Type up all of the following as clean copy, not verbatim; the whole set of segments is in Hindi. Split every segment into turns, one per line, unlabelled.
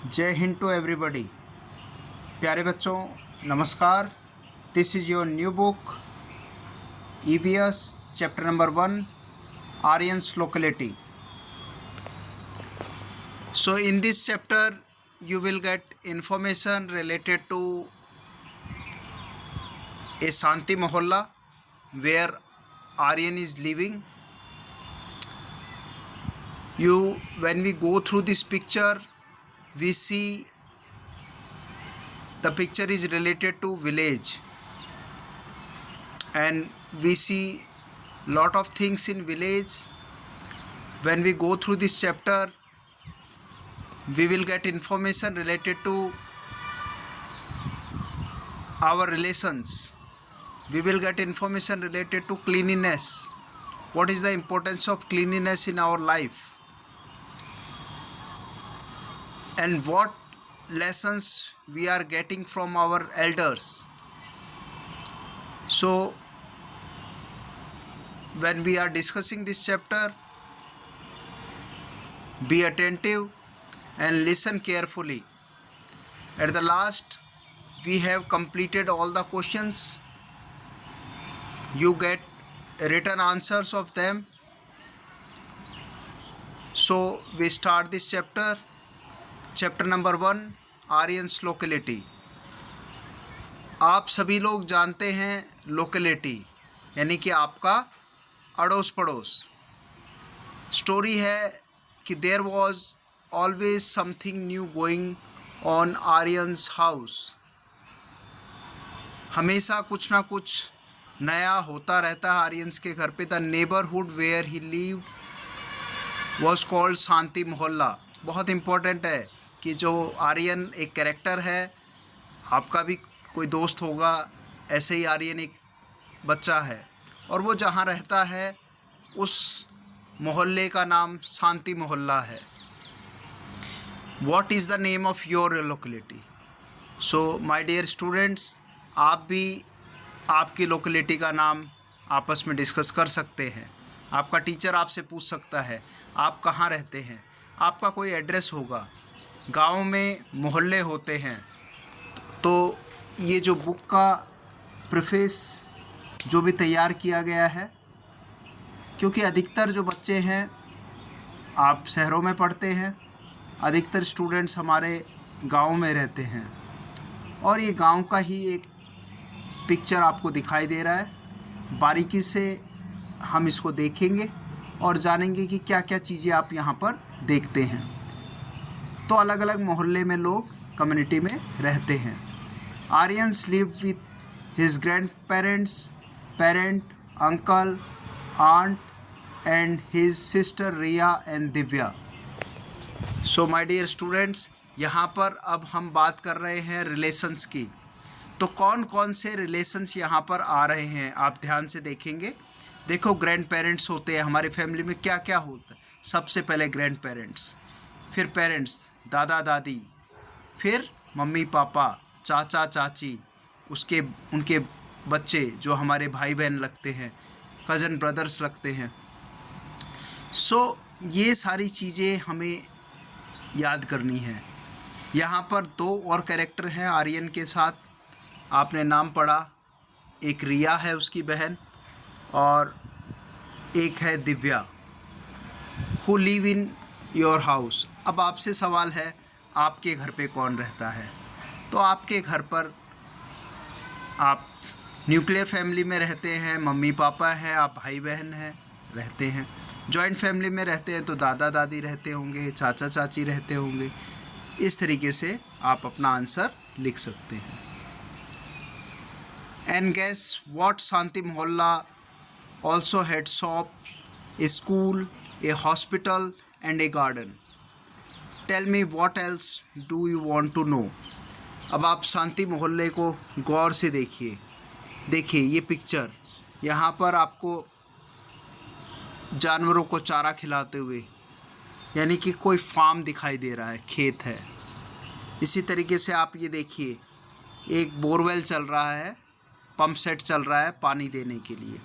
जय हिंद टू एवरीबॉडी। प्यारे बच्चों नमस्कार। This is your new book EVS chapter number 1 Aryan's locality. So in this chapter you will get information related to a Shanti Mohalla where Aryan is living. When we go through this picture, we see the picture is related to village, and we see lot of things in village. When we go through this chapter, we will get information related to our relations. We will get information related to cleanliness. What is the importance of cleanliness in our life? And what lessons we are getting from our elders. So when we are discussing this chapter, be attentive and listen carefully. At the last, we have completed all the questions. You get written answers of them. So we start this chapter. Chapter number 1 Aryans locality. आप सभी लोग जानते हैं लोकेलिटी यानी कि आपका अड़ोस पड़ोस। स्टोरी है कि there was always something new going on Aryan's house. हमेशा कुछ ना कुछ नया होता रहता है आर्यंस के घर पे। The neighbourhood where he lived was called Shanti Mohalla. बहुत इम्पोर्टेंट है कि जो आर्यन एक कैरेक्टर है, आपका भी कोई दोस्त होगा, ऐसे ही आर्यन एक बच्चा है और वो जहाँ रहता है उस मोहल्ले का नाम शांति मोहल्ला है। What is the name of your locality? So my dear students, आप भी आपकी लोकेलिटी का नाम आपस में डिस्कस कर सकते हैं। आपका टीचर आपसे पूछ सकता है आप कहाँ रहते हैं। आपका कोई एड्रेस होगा। गांव में मोहल्ले होते हैं। तो ये जो बुक का प्रीफेस जो भी तैयार किया गया है, क्योंकि अधिकतर जो बच्चे हैं आप शहरों में पढ़ते हैं, अधिकतर स्टूडेंट्स हमारे गांव में रहते हैं और ये गांव का ही एक पिक्चर आपको दिखाई दे रहा है। बारीकी से हम इसको देखेंगे और जानेंगे कि क्या क्या चीज़ें आप यहाँ पर देखते हैं। तो अलग अलग मोहल्ले में लोग कम्युनिटी में रहते हैं। Aryans live with his grandparent, uncle, aunt and his sister Riya and Divya. So my dear students, यहाँ पर अब हम बात कर रहे हैं रिलेशंस की। तो कौन कौन से रिलेशंस यहाँ पर आ रहे हैं आप ध्यान से देखेंगे। देखो, ग्रैंड पेरेंट्स होते हैं हमारी फैमिली में। क्या क्या होता है? सबसे पहले ग्रैंड पेरेंट्स, फिर पेरेंट्स दादा दादी, फिर मम्मी पापा, चाचा चाची, उनके बच्चे जो हमारे भाई बहन लगते हैं, कज़न ब्रदर्स लगते हैं। सो ये सारी चीज़ें हमें याद करनी है। यहाँ पर 2 और कैरेक्टर हैं आर्यन के साथ। आपने नाम पढ़ा, एक रिया है उसकी बहन और एक है Divya, who live in your house. अब आपसे सवाल है आपके घर पे कौन रहता है? तो आपके घर पर आप न्यूक्लियर फैमिली में रहते हैं, मम्मी पापा हैं, आप भाई बहन हैं, रहते हैं। जॉइंट फैमिली में रहते हैं तो दादा दादी रहते होंगे, चाचा चाची रहते होंगे। इस तरीके से आप अपना आंसर लिख सकते हैं। एंड गेस व्हाट शांति मोहल्ला also had shop, a school, a hospital and a garden. Tell me what else do you want to know? अब आप शांति मोहल्ले को गौर से देखिए ये पिक्चर। यहाँ पर आपको जानवरों को चारा खिलाते हुए यानी कि कोई फार्म दिखाई दे रहा है, खेत है। इसी तरीके से आप ये देखिए, एक बोरवेल चल रहा है, पंप सेट चल रहा है पानी देने के लिए।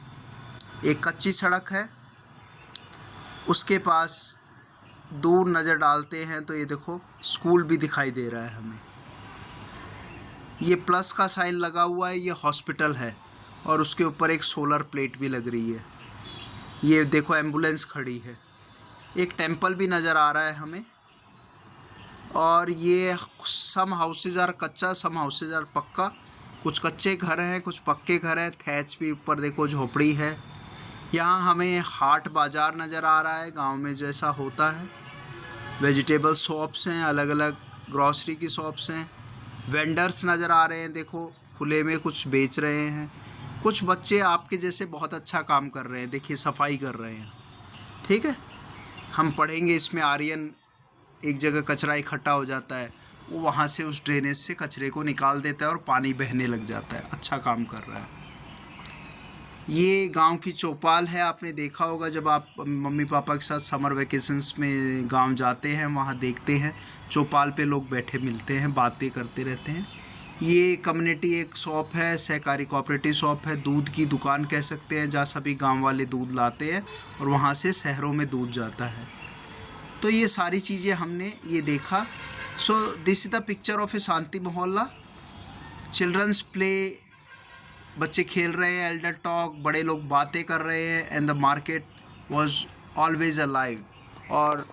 एक कच्ची सड़क है, उसके पास दूर नज़र डालते हैं तो ये देखो स्कूल भी दिखाई दे रहा है हमें। ये प्लस का साइन लगा हुआ है, ये हॉस्पिटल है और उसके ऊपर एक सोलर प्लेट भी लग रही है। ये देखो एम्बुलेंस खड़ी है। एक टेंपल भी नज़र आ रहा है हमें। और ये सम हाउसेज आर कच्चा, सम हाउसेज आर पक्का। कुछ कच्चे घर हैं, कुछ पक्के घर हैं। थैच भी ऊपर देखो झोपड़ी है। यहाँ हमें हाट बाज़ार नज़र आ रहा है, गांव में जैसा होता है। वेजिटेबल शॉप्स हैं, अलग अलग ग्रॉसरी की शॉप्स हैं। वेंडर्स नज़र आ रहे हैं, देखो खुले में कुछ बेच रहे हैं। कुछ बच्चे आपके जैसे बहुत अच्छा काम कर रहे हैं, देखिए सफाई कर रहे हैं। ठीक है, हम पढ़ेंगे इसमें। आर्यन एक जगह कचरा इकट्ठा हो जाता है, वो वहाँ से उस ड्रेनेज से कचरे को निकाल देता है और पानी बहने लग जाता है। अच्छा काम कर रहा है। ये गांव की चौपाल है, आपने देखा होगा जब आप मम्मी पापा के साथ समर वेकेशंस में गांव जाते हैं, वहाँ देखते हैं चौपाल पे लोग बैठे मिलते हैं, बातें करते रहते हैं। ये कम्युनिटी एक शॉप है, सहकारी कोऑपरेटिव शॉप है, दूध की दुकान कह सकते हैं, जहाँ सभी गांव वाले दूध लाते हैं और वहाँ से शहरों में दूध जाता है। तो ये सारी चीज़ें हमने ये देखा। So this is the picture of a Shanti Mohalla. Childrens play, बच्चे खेल रहे हैं, एल्डर टॉक, बड़े लोग बातें कर रहे हैं, and the market was always alive. और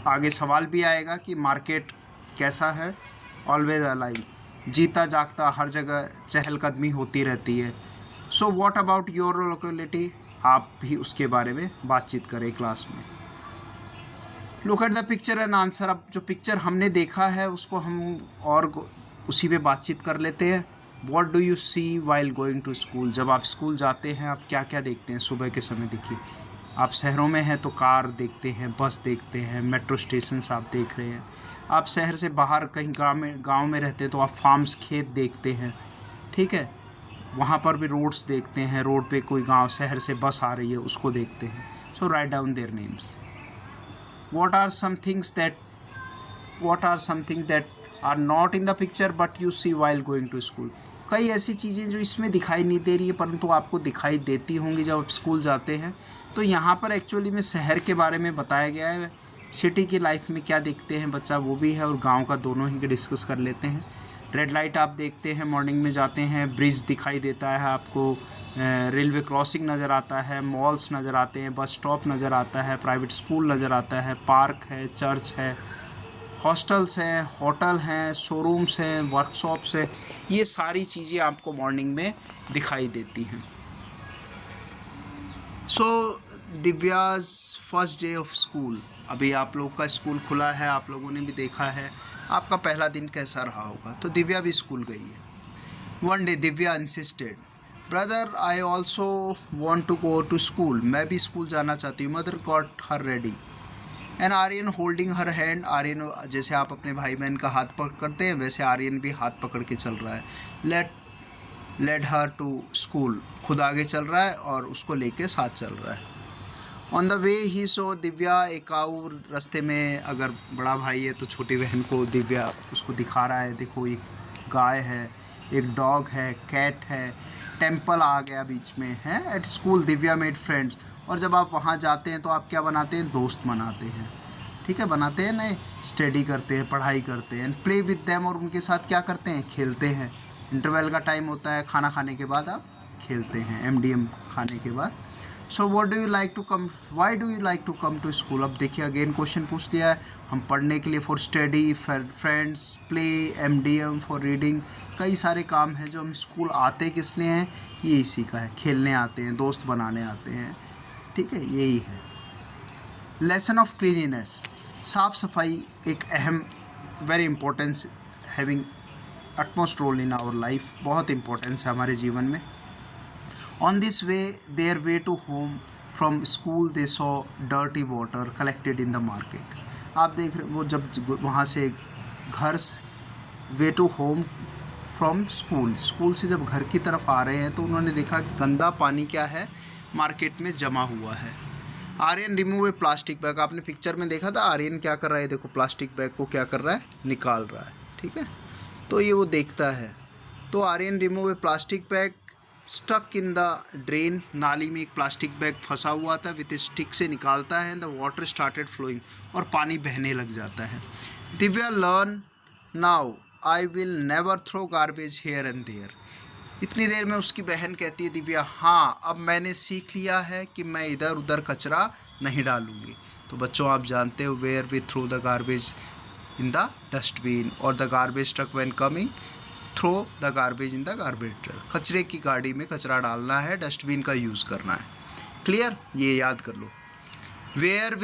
आगे सवाल भी आएगा कि मार्केट कैसा है। ऑलवेज अलाइव, जीता जागता, हर जगह चहलकदमी होती रहती है। So what about your locality, आप भी उसके बारे में बातचीत करें क्लास में। Look at the picture and answer. अब जो पिक्चर हमने देखा है उसको हम और उसी पे बातचीत कर लेते हैं। What do you see while going to school? जब आप स्कूल जाते हैं आप क्या क्या देखते हैं सुबह के समय? देखिए, आप शहरों में हैं तो कार देखते हैं, बस देखते हैं, मेट्रो स्टेशंस आप देख रहे हैं। आप शहर से बाहर कहीं गांव में रहते हैं तो आप फार्म्स, खेत देखते हैं। ठीक है, वहाँ पर भी रोड्स देखते हैं, रोड पे कोई गांव शहर से बस आ रही है उसको देखते हैं। So write down their names. What are some things that are not in the picture but you see while going to school? कई ऐसी चीज़ें जो इसमें दिखाई नहीं दे रही है परंतु आपको दिखाई देती होंगी जब आप स्कूल जाते हैं। तो यहाँ पर एक्चुअली में शहर के बारे में बताया गया है। सिटी की लाइफ में क्या देखते हैं बच्चा वो भी है, और गांव का दोनों ही डिस्कस कर लेते हैं। रेड लाइट आप देखते हैं, मॉर्निंग में जाते हैं, ब्रिज दिखाई देता है आपको, रेलवे क्रॉसिंग नज़र आता है, मॉल्स नज़र आते हैं, बस स्टॉप नज़र आता है, प्राइवेट स्कूल नज़र आता है, पार्क है, चर्च है, हॉस्टल्स हैं, होटल हैं, शोरूम्स हैं, वर्कशॉप्स हैं। ये सारी चीज़ें आपको मॉर्निंग में दिखाई देती हैं। सो दिव्याज़ फर्स्ट डे ऑफ स्कूल। अभी आप लोग का स्कूल खुला है, आप लोगों ने भी देखा है आपका पहला दिन कैसा रहा होगा। तो दिव्या भी स्कूल गई है। One day Divya insisted, brother I also want to go to school. मैं भी स्कूल जाना चाहती हूँ। Mother got her ready and Aryan holding her hand. Aryan, जैसे आप अपने भाई बहन का हाथ पकड़ते हैं वैसे आर्यन भी हाथ पकड़ के चल रहा है। लेड हर टू स्कूल, खुद आगे चल रहा है और उसको लेके साथ चल रहा है। ऑन द वे ही सो दिव्या, एक और रास्ते में अगर बड़ा भाई है तो छोटी बहन को दिव्या उसको दिखा रहा है, देखो एक गाय है, एक डॉग है, कैट है, टेंपल आ गया बीच में है। At school Divya made friends. और जब आप वहाँ जाते हैं तो आप क्या बनाते हैं? दोस्त बनाते हैं। ठीक है, बनाते हैं, नए स्टडी करते हैं, पढ़ाई करते हैं, प्ले विद देम, और उनके साथ क्या करते हैं? खेलते हैं। इंटरवल का टाइम होता है, खाना खाने के बाद आप खेलते हैं, MDM खाने के बाद। So what do you like to come, why do you like to come to school? अब देखिए अगेन क्वेश्चन पूछ दिया है। हम पढ़ने के लिए, for study, for friends, play, MDM for reading. कई सारे काम हैं जो हम स्कूल आते किस लिए हैं? ये इसी का है, खेलने आते हैं, दोस्त बनाने आते हैं। ठीक है, यही है। लेसन ऑफ क्लीनिनेस, साफ़ सफाई एक अहम, very importance having utmost role in our life. बहुत इंपॉर्टेंस है हमारे जीवन में। On this way, their way to home from school, they saw dirty water collected in the market. आप देख रहे वो जब वहाँ से घर, way to home from school, school से जब घर की तरफ आ रहे हैं तो उन्होंने देखा गंदा पानी क्या है, मार्केट में जमा हुआ है। Aryan remove a plastic bag. आपने पिक्चर में देखा था आर्यन क्या कर रहा है, देखो प्लास्टिक बैग को क्या कर रहा है, निकाल रहा है। ठीक है, तो ये वो देखता है। तो Aryan remove a plastic bag, stuck in the drain, नाली में एक प्लास्टिक बैग फंसा हुआ था, विथ स्टिक से निकालता है, द वाटर स्टार्टेड फ्लोइंग, और पानी बहने लग जाता है। Divya learn now I will never throw garbage here and there. इतनी देर में उसकी बहन कहती है दिव्या, हाँ अब मैंने सीख लिया है कि मैं इधर उधर कचरा नहीं डालूंगी। तो बच्चों आप जानते हो where we throw the garbage in the dustbin, और the garbage truck when coming throw the garbage in the garbage truck. कचरे की गाड़ी में कचरा डालना है, डस्टबिन का यूज़ करना है। क्लियर, ये याद कर लो। Where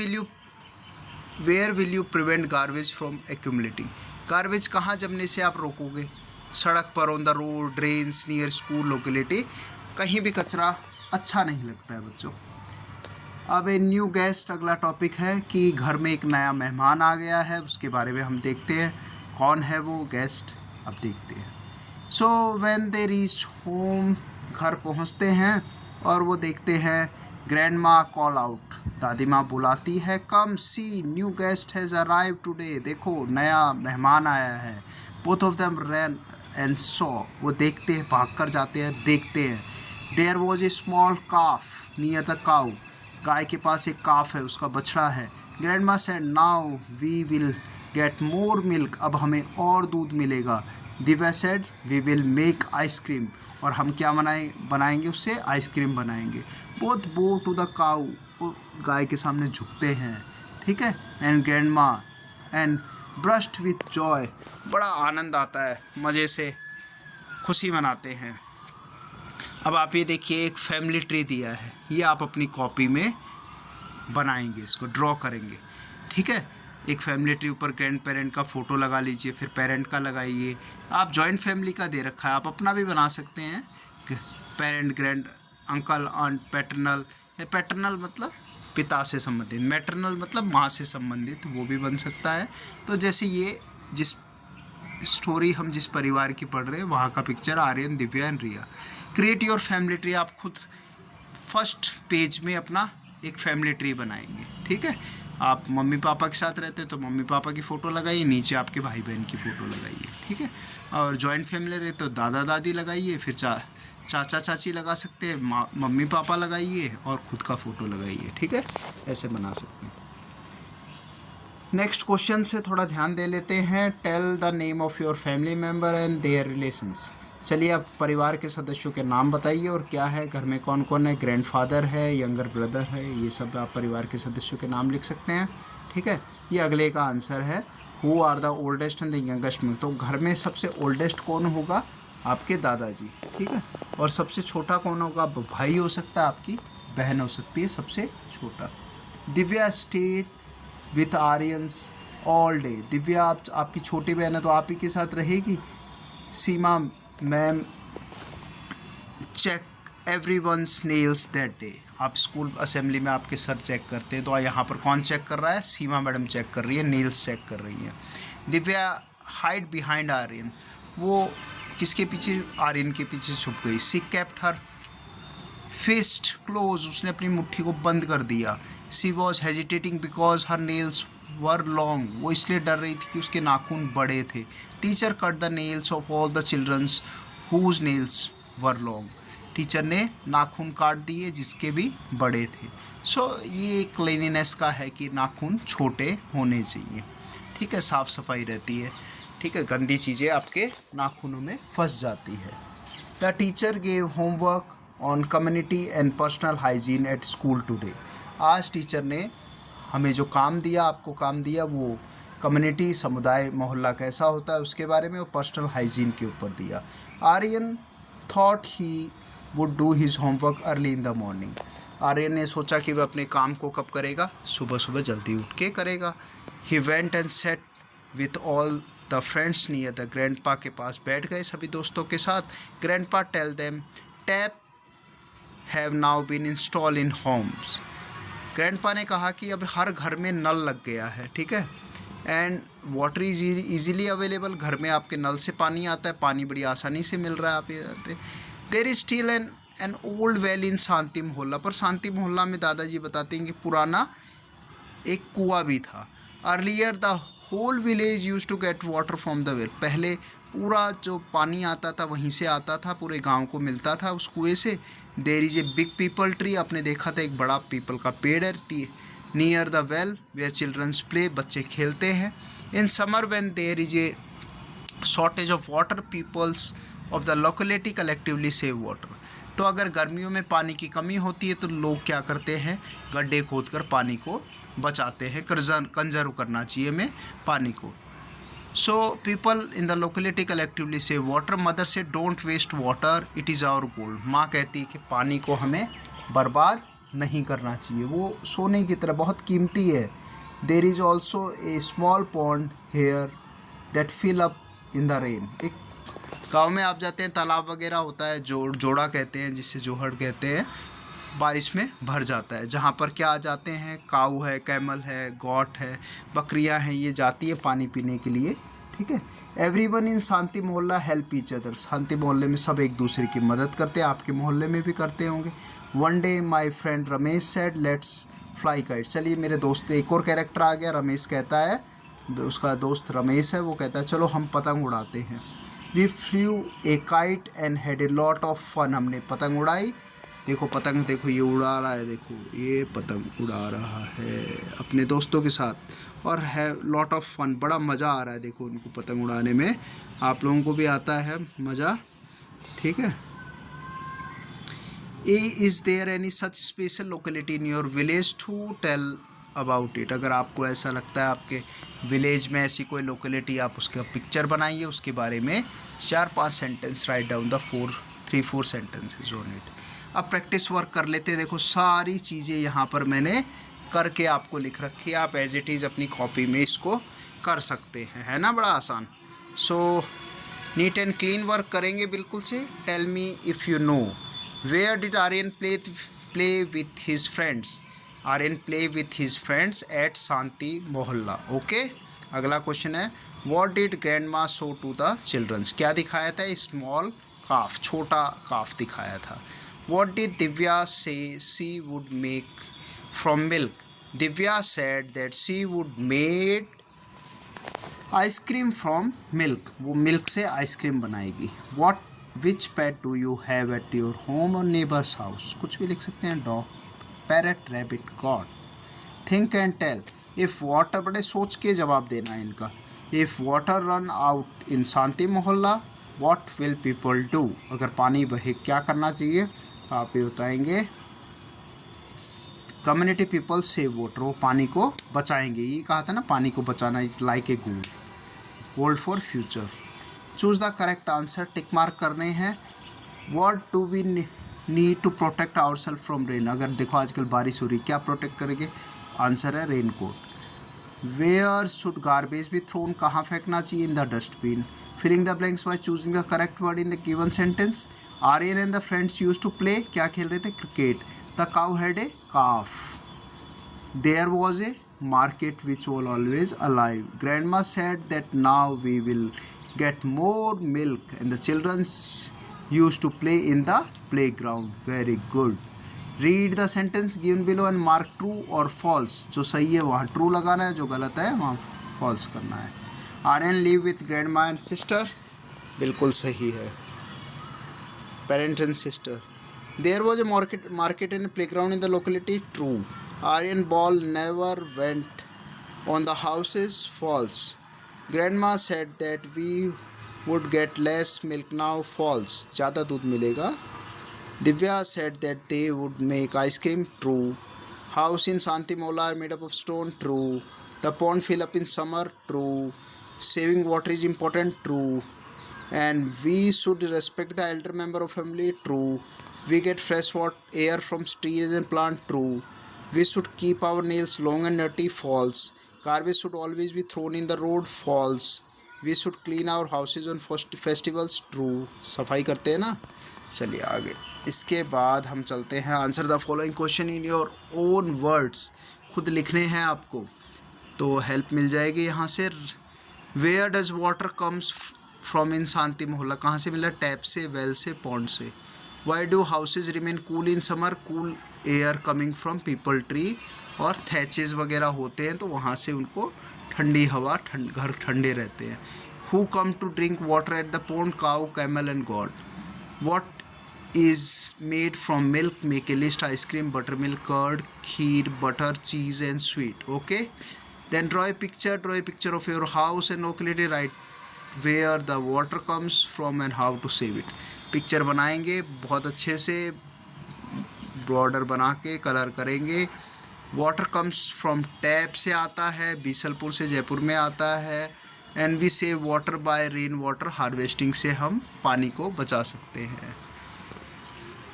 will you prevent garbage from accumulating. Garbage कहाँ जमने से आप रोकोगे? सड़क पर, on the road, drains, near school locality, कहीं भी कचरा अच्छा नहीं लगता है बच्चों। अब ए न्यू गेस्ट, अगला टॉपिक है कि घर में एक नया मेहमान आ गया है, उसके बारे में हम देखते हैं कौन है वो गेस्ट। अब देखते हैं। So when they reach home, घर पहुंचते हैं और वो देखते हैं ग्रैंड माँ कॉल आउट, दादी माँ बुलाती है, come see new guest has arrive today, देखो नया मेहमान आया है। Both of them ran and saw, वो देखते हैं, भाग कर जाते हैं, देखते हैं। There was a small calf near the cow, गाय के पास एक काफ है, उसका बछड़ा है। Grandma said now we will get more milk, अब हमें और दूध मिलेगा। Divya said we will make ice cream, और हम क्या बनाएंगे उससे? आइसक्रीम बनाएंगे। Both bow to the cow, गाय के सामने झुकते हैं, ठीक है। एंड ग्रैंड माँ एंड ब्रश्ड विथ जॉय, बड़ा आनंद आता है, मज़े से खुशी मनाते हैं। अब आप ये देखिए एक फैमिली ट्री दिया है, ये आप अपनी कॉपी में बनाएंगे, इसको ड्रॉ करेंगे, ठीक है। एक फैमिली ट्री, ऊपर ग्रैंड पेरेंट का फ़ोटो लगा लीजिए, फिर पेरेंट का लगाइए। आप जॉइंट फैमिली का दे रखा है, आप अपना भी बना सकते हैं, parent, grand, uncle, aunt, paternal, paternal मतलब पिता से संबंधित, मैटरनल मतलब माँ से संबंधित, वो भी बन सकता है। तो जैसे ये जिस स्टोरी हम जिस परिवार की पढ़ रहे हैं वहाँ का picture, Aryan, Divya and Riya. Create your family tree, आप खुद फर्स्ट पेज में अपना एक फैमिली ट्री बनाएंगे, ठीक है। आप मम्मी पापा के साथ रहते हैं तो मम्मी पापा की फ़ोटो लगाइए, नीचे आपके भाई बहन की फ़ोटो लगाइए, ठीक है। और जॉइंट फैमिली रहे तो दादा दादी लगाइए, फिर चाचा चाची लगा सकते हैं, मम्मी पापा लगाइए और ख़ुद का फ़ोटो लगाइए, ठीक है। ऐसे बना सकते हैं। नेक्स्ट क्वेश्चन से थोड़ा ध्यान दे लेते हैं। Tell the name of your family member and their relations. चलिए आप परिवार के सदस्यों के नाम बताइए और क्या है, घर में कौन कौन है, ग्रैंडफादर है, यंगर ब्रदर है, ये सब आप परिवार के सदस्यों के नाम लिख सकते हैं, ठीक है। ये अगले का आंसर है, who are the oldest and the youngest में। तो घर में सबसे ओल्डेस्ट कौन होगा? आपके दादाजी, ठीक है। और सबसे छोटा कौन होगा? भाई हो सकता है, आपकी बहन हो सकती है सबसे छोटा। Divya stayed with Aryans all day. Divya आपकी छोटी बहन है तो आप ही के साथ रहेगी। Seema ma'am check everyone's nails that day. आप स्कूल असेंबली में आपके सर चेक करते हैं, तो यहाँ पर कौन चेक कर रहा है? सीमा मैडम चेक कर रही है, नेल्स चेक कर रही हैं। दिव्या हाइड बिहाइंड आर्यन, वो किसके पीछे? आर्यन के पीछे छुप गई। She kept her fist close, उसने अपनी मुट्ठी को बंद कर दिया। She was hesitating because her nails were long, वो इसलिए डर रही थी कि उसके नाखून बड़े थे। Teacher cut the nails of all the childrens whose nails were long, teacher ने नाखून काट दिए जिसके भी बड़े थे। सो ये क्लीनिनेस का है कि नाखून छोटे होने चाहिए, ठीक है, साफ़ सफाई रहती है, ठीक है, गंदी चीज़ें आपके नाखूनों में फंस जाती है। The teacher gave homework on community and personal hygiene at school today. आज टीचर ने हमें जो काम दिया, आपको काम दिया, वो कम्युनिटी, समुदाय, मोहल्ला कैसा होता है उसके बारे में, और पर्सनल हाइजीन के ऊपर दिया। Aryan thought he would do his homework early in the morning. Aryan ने सोचा कि वह अपने काम को कब करेगा? सुबह सुबह जल्दी उठ के करेगा। He went and sat with all the friends near the grandpa के पास बैठ गए सभी दोस्तों के साथ। Grandpa tell them tap have now been install in homes. Grandpa ने कहा कि अब हर घर में नल लग गया है, ठीक है, and water is easily available, घर में आपके नल से पानी आता है, पानी बड़ी आसानी से मिल रहा है, आप ये जानते हैं। There is still an old well in Shanti Mohalla, पर शांति मोहल्ला में दादाजी बताते हैं कि पुराना एक कुआं भी था। Earlier the whole village use to get water from the well, पहले पूरा जो पानी आता था वहीं से आता था, पूरे गांव को मिलता था उस कुएं से। There is a big peepal tree, आपने देखा था एक बड़ा पीपल का पेड़ है near the well where childrens play, बच्चे खेलते हैं। In summer when there is a shortage of water peoples of the locality collectively save water. तो अगर गर्मियों में पानी की कमी होती है तो लोग क्या करते हैं, गड्ढे खोदकर पानी को बचाते हैं, कंजर्व करना चाहिए हमें पानी को। So people in the locality collectively save water. Mother says don't waste water it is our gold. माँ कहती है कि पानी को हमें बर्बाद नहीं करना चाहिए, वो सोने की तरह बहुत कीमती है। There is also a small pond here that fill up in the rain. एक गाँव में आप जाते हैं तालाब वगैरह होता है, जोड़ा कहते हैं जिसे जोहड़ कहते हैं, बारिश में भर जाता है, जहाँ पर क्या आ जाते हैं, काऊ है, कैमल है, गॉट है, बकरियां हैं, ये जाती है पानी पीने के लिए। ठीक है। एवरीवन इन शांति मोहल्ला हेल्प ईच अदर। शांति मोहल्ले में सब एक दूसरे की मदद करते हैं, आपके मोहल्ले में भी करते होंगे। One day my friend Ramesh said let's fly kite. चलिए मेरे दोस्त, एक और कैरेक्टर आ गया, रमेश कहता है, उसका दोस्त रमेश है, वो कहता है चलो हम पतंग उड़ाते हैं। We flew a kite and had a lot of fun. हमने पतंग उड़ाई, देखो पतंग, देखो ये उड़ा रहा है, देखो ये पतंग उड़ा रहा है अपने दोस्तों के साथ, और है लॉट ऑफ फन, बड़ा मज़ा आ रहा है देखो उनको पतंग उड़ाने में। आप लोगों को भी आता है मज़ा। ठीक है। Is there any such special locality in your village to tell about it. अगर आपको ऐसा लगता है आपके विलेज में ऐसी कोई लोकेलिटी, आप उसका पिक्चर बनाइए, उसके बारे में 4-5 sentence, write down the 3-4 sentences on it. अब प्रैक्टिस वर्क कर लेते हैं। देखो सारी चीज़ें यहाँ पर मैंने करके आपको लिख रखी है, आप एज इट इज़ अपनी कॉपी में इसको कर सकते हैं, है ना, बड़ा आसान। So neat and clean work करेंगे बिल्कुल से। Tell me if you know where did Aryan play with his friends. Aryan play with his friends at Shanti Mohalla. Okay. अगला क्वेश्चन है what did grandma show to the childrens. क्या दिखाया था, स्मॉल काफ, छोटा काफ दिखाया था। What did Divya say she would make from milk? Divya said that she would made ice cream from milk. वो milk से आइसक्रीम बनाएगी। Which pet do you have at your home or neighbor's house? कुछ भी लिख सकते हैं, dog, parrot, rabbit, goat. Think and tell. If water, बड़े सोच के जवाब देना है इनका। If water run out in शांति मोहल्ला, what will people do? अगर पानी बहे क्या करना चाहिए, आप ये बताएंगे। कम्युनिटी पीपल सेव वाटर, वो पानी को बचाएंगे, ये कहा था ना, पानी को बचाना like a gold for future. Choose the correct answer, tick mark करने हैं। What do we need to protect our self from rain. अगर देखो आजकल बारिश हो रही, क्या प्रोटेक्ट करेंगे, आंसर है raincoat. Where should garbage be thrown, कहाँ फेंकना चाहिए, in the dustbin. Filling the blanks by choosing the correct word in the given sentence. Aryan and the friends use to play, क्या खेल रहे थे, cricket. The cow had a calf. There was a market which was always alive. Grandma said that now we will get more milk and the childrens use to play in the play ground. Very good. Read the sentence given below and mark true और फॉल्स। जो सही है वहाँ ट्रू लगाना है, जो गलत है वहाँ फॉल्स करना है। आर्यन लिव विथ ग्रैंड मा एंड सिस्टर, बिल्कुल सही है, parent and sister. There was a market and playground in the locality. True. Aryan ball never went on the houses. False. Grandma said that we would get less milk now. False. ज़्यादा दूध मिलेगा. Divya said that they would make ice cream. True. House in Shanti Mohalla are made up of stone. True. The pond fill up in summer. True. Saving water is important. True. And we should respect the elder member of family. True. We get fresh air from trees and plants. True. We should keep our nails long and dirty. False. Garbage should always be thrown in the road. False. We should clean our houses on festivals. True. सफाई करते हैं ना। चलिए आगे। इसके बाद हम चलते हैं answer the following question in your own words. खुद लिखने हैं आपको, तो हेल्प मिल जाएगी यहाँ से। Where does water comes from in Shanti Mohalla, कहाँ से मिला, टैप से, वेल से, पॉन्ड से। Why do houses remain cool in summer, cool air coming from people tree, और थैचेस वगैरह होते हैं तो वहाँ से उनको ठंडी हवा, घर ठंडे रहते हैं। Who come to drink water at the pond? Cow, camel and goat. What is made from milk? Make a list. Ice cream, buttermilk, curd, kheer, butter, cheese and sweet. Okay, then draw a picture. Draw a picture of your house and locality. Write where the water comes from and how to save it. Picture बनाएंगे बहुत अच्छे से, बॉर्डर बना के कलर करेंगे. वाटर कम्स फ्रॉम टैप से आता है, बीसलपुर से जयपुर में आता है. And we save water by rain water harvesting से हम पानी को बचा सकते हैं.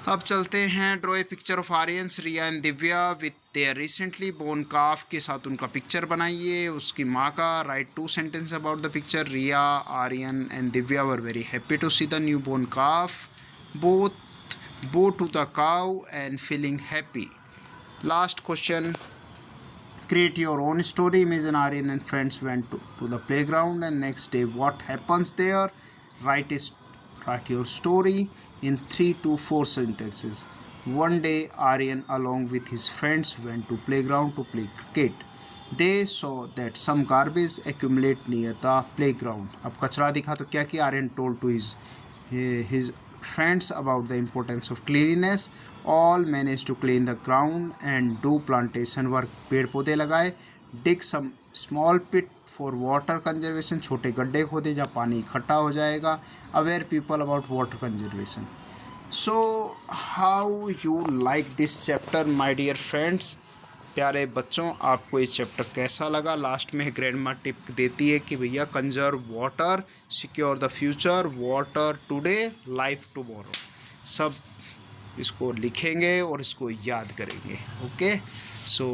अब चलते हैं. Draw a picture of Aryan, Riya and Divya with their recently born calf के साथ उनका पिक्चर बनाइए, उसकी माँ का. Write 2 sentence about the picture. Riya, Aryan and Divya were very happy to see the new born calf. Both bow to the cow and feeling happy. Last question. Create your own story. Imagine Aryan and friends went to the playground and next day what happens there. Write your story in 3 to 4 sentences. One day Aryan along with his friends went to playground to play cricket. They saw that some garbage accumulate near the playground. अब कचरा दिखा तो क्या किया? Aryan told to his friends about the importance of cleanliness. All managed to clean the ground and do plantation work. पेड़ पौधे लगाए. Dig some small pit for water conservation. छोटे गड्ढे खोदे जहाँ पानी इकट्ठा हो जाएगा. Aware people about water conservation. So how you like this chapter my dear friends? प्यारे बच्चों, आपको ये चैप्टर कैसा लगा? लास्ट में ग्रैंडमा टिप देती है कि भैया conserve water, secure the future, water today, life tomorrow. सब इसको लिखेंगे और इसको याद करेंगे. Okay, so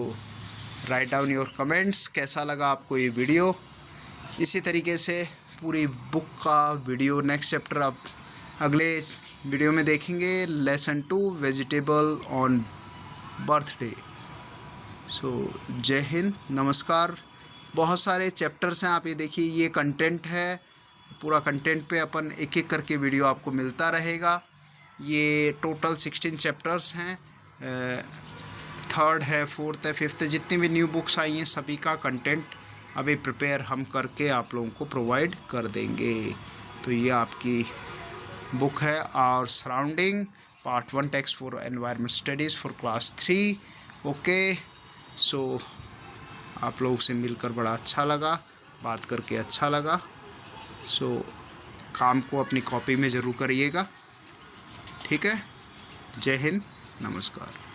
write down your comments. कैसा लगा आपको ये वीडियो? इसी तरीके से पूरी बुक का वीडियो नेक्स्ट चैप्टर आप अगले वीडियो में देखेंगे. Lesson 2 vegetable on birthday. So Jai Hind, नमस्कार. बहुत सारे चैप्टर्स हैं, आप ये देखिए, ये कंटेंट है. पूरा कंटेंट पे अपन एक एक करके वीडियो आपको मिलता रहेगा. ये टोटल 16 चैप्टर्स हैं. 3rd है, 4th है, 5th है. जितनी भी न्यू बुक्स आई हैं सभी का कंटेंट अभी प्रिपेयर हम करके आप लोगों को प्रोवाइड कर देंगे. तो ये आपकी बुक है और surrounding part 1 text for environment studies for class 3. Okay, so आप लोगों से मिलकर बड़ा अच्छा लगा, बात करके अच्छा लगा. सो काम को अपनी कॉपी में ज़रूर करिएगा. ठीक है, जय हिंद, नमस्कार.